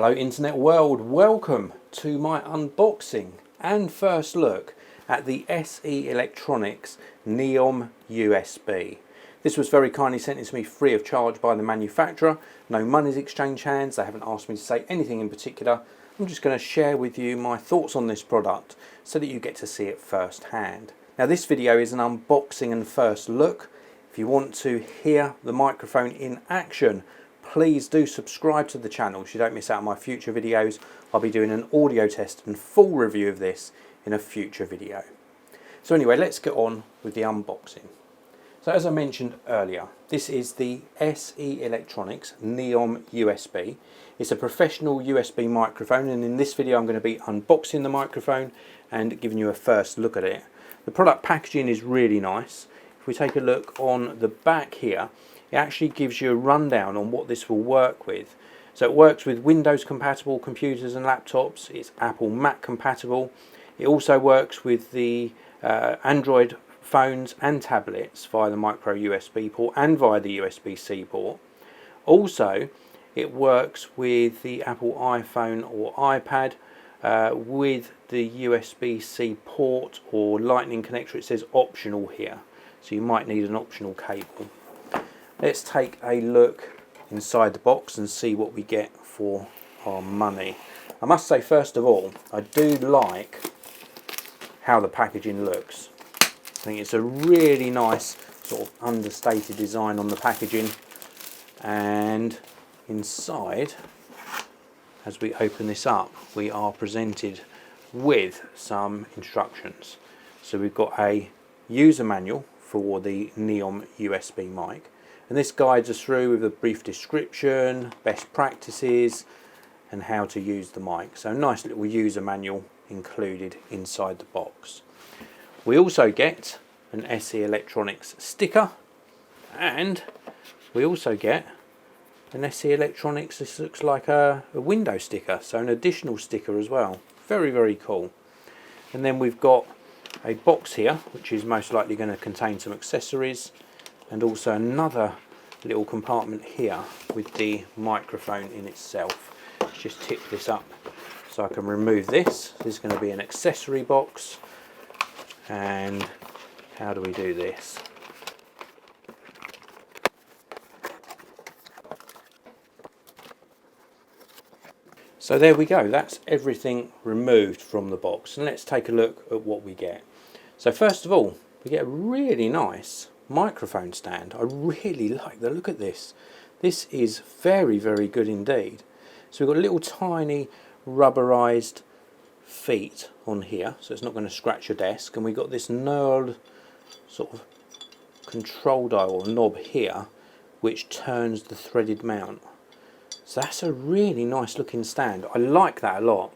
Hello internet world, welcome to my unboxing and first look at the SE Electronics NEOM USB. This was very kindly sent in to me free of charge by the manufacturer. No money's exchanged hands, they haven't asked me to say anything in particular. I'm just going to share with you my thoughts on this product so that you get to see it firsthand. Now this video is an unboxing and first look. If you want to hear the microphone in action, please do subscribe to the channel so you don't miss out on my future videos. I'll be doing an audio test and full review of this in a future video. So anyway, let's get on with the unboxing. So as I mentioned earlier, this is the SE Electronics NEOM USB. It's a professional USB microphone, and in this video I'm going to be unboxing the microphone and giving you a first look at it. The product packaging is really nice. If we take a look on the back here, it actually gives you a rundown on what this will work with. So it works with Windows compatible computers and laptops, it's Apple Mac compatible, it also works with the Android phones and tablets via the micro USB port and via the USB-C port. Also it works with the Apple iPhone or iPad with the USB-C port or lightning connector. It says optional here, so you might need an optional cable. Let's take a look inside the box and see what we get for our money. I must say, first of all, I do like how the packaging looks. I think it's a really nice sort of understated design on the packaging, and inside, as we open this up, we are presented with some instructions. So we've got a user manual for the NEOM USB mic. And this guides us through with a brief description, best practices, and how to use the mic. So a nice little user manual included inside the box. We also get an SE Electronics sticker, and we also get an SE Electronics, this looks like a window sticker, so an additional sticker as well. Very, very cool. And then we've got a box here, which is most likely going to contain some accessories, and also another little compartment here with the microphone in itself. Let's just tip this up so I can remove this. This is going to be an accessory box, and how do we do this? So there we go, that's everything removed from the box, and let's take a look at what we get. So first of all, we get a really nice microphone stand. I really like the look at this. This is very, very good indeed. So we've got little tiny rubberized feet on here, so it's not going to scratch your desk, and we've got this knurled sort of control dial or knob here which turns the threaded mount. So that's a really nice looking stand. I like that a lot.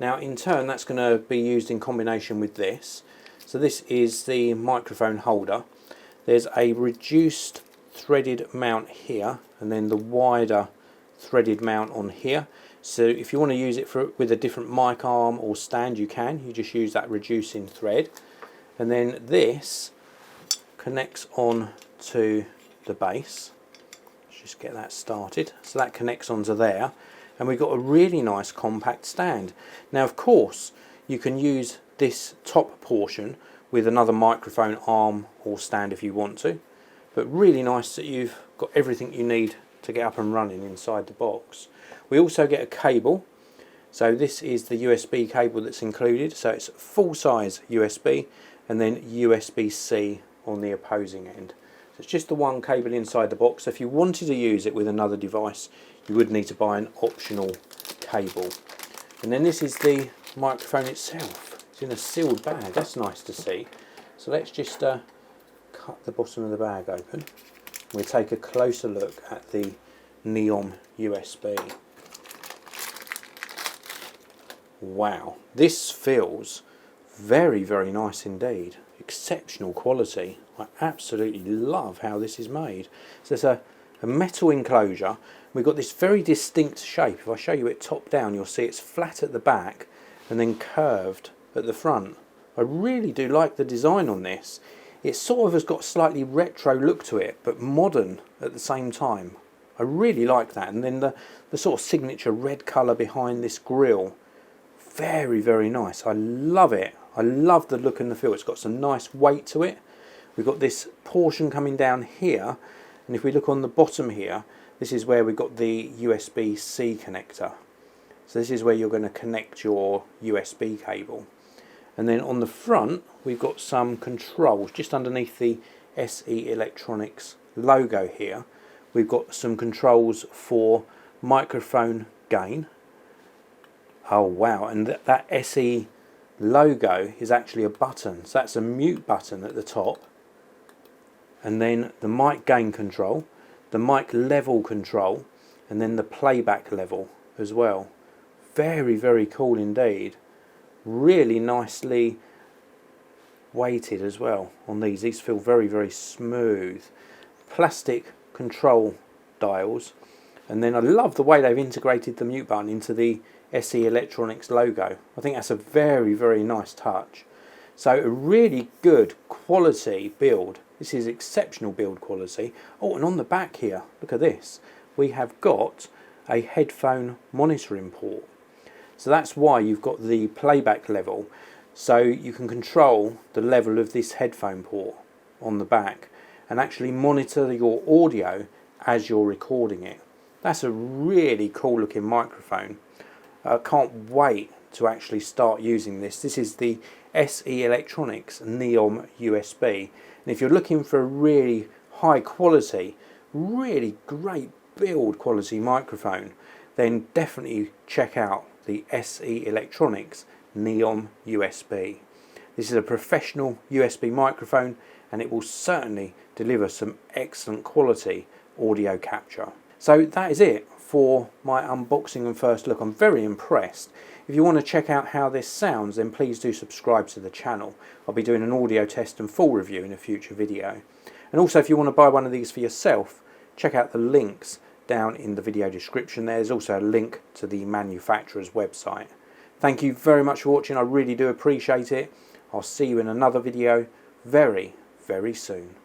Now in turn, that's going to be used in combination with this. So this is the microphone holder. There's a reduced threaded mount here, and then the wider threaded mount on here. So if you want to use it with a different mic arm or stand, you can. You just use that reducing thread. And then this connects on to the base. Let's just get that started. So that connects onto there. And we've got a really nice compact stand. Now of course, you can use this top portion with another microphone arm or stand if you want to, but really nice that you've got everything you need to get up and running inside the box. We also get a cable, so this is the USB cable that's included, so it's full size USB and then USB-C on the opposing end. So it's just the one cable inside the box. So if you wanted to use it with another device, you would need to buy an optional cable. And then this is the microphone itself. It's in a sealed bag, that's nice to see. So let's just cut the bottom of the bag open. We'll take a closer look at the NEOM USB. Wow, this feels very, very nice indeed. Exceptional quality. I absolutely love how this is made. So there's a metal enclosure. We've got this very distinct shape. If I show you it top down, you'll see it's flat at the back and then curved at the front. I really do like the design on this. It sort of has got a slightly retro look to it, but modern at the same time. I really like that. And then the sort of signature red colour behind this grille, very, very nice. I love it. I love the look and the feel. It's got some nice weight to it. We've got this portion coming down here, and if we look on the bottom here, this is where we've got the USB-C connector. So this is where you're going to connect your USB cable. And then on the front, we've got some controls just underneath the SE Electronics logo here. We've got some controls for microphone gain. Oh wow, and that SE logo is actually a button. So that's a mute button at the top. And then the mic gain control, the mic level control, and then the playback level as well. Very, very cool indeed. Really nicely weighted as well on these. These feel very, very smooth. Plastic control dials. And then I love the way they've integrated the mute button into the SE Electronics logo. I think that's a very, very nice touch. So a really good quality build. This is exceptional build quality. Oh, and on the back here, look at this. We have got a headphone monitoring port. So that's why you've got the playback level. So you can control the level of this headphone port on the back and actually monitor your audio as you're recording it. That's a really cool looking microphone. I can't wait to actually start using this. This is the SE Electronics NEOM USB. And if you're looking for a really high quality, really great build quality microphone, then definitely check out the SE Electronics NEOM USB. This is a professional USB microphone, and it will certainly deliver some excellent quality audio capture. So that is it for my unboxing and first look. I'm very impressed. If you want to check out how this sounds, then please do subscribe to the channel. I'll be doing an audio test and full review in a future video. And also, if you want to buy one of these for yourself, check out the links down in the video description. There's also a link to the manufacturer's website. Thank you very much for watching. I really do appreciate it. I'll see you in another video very, very soon.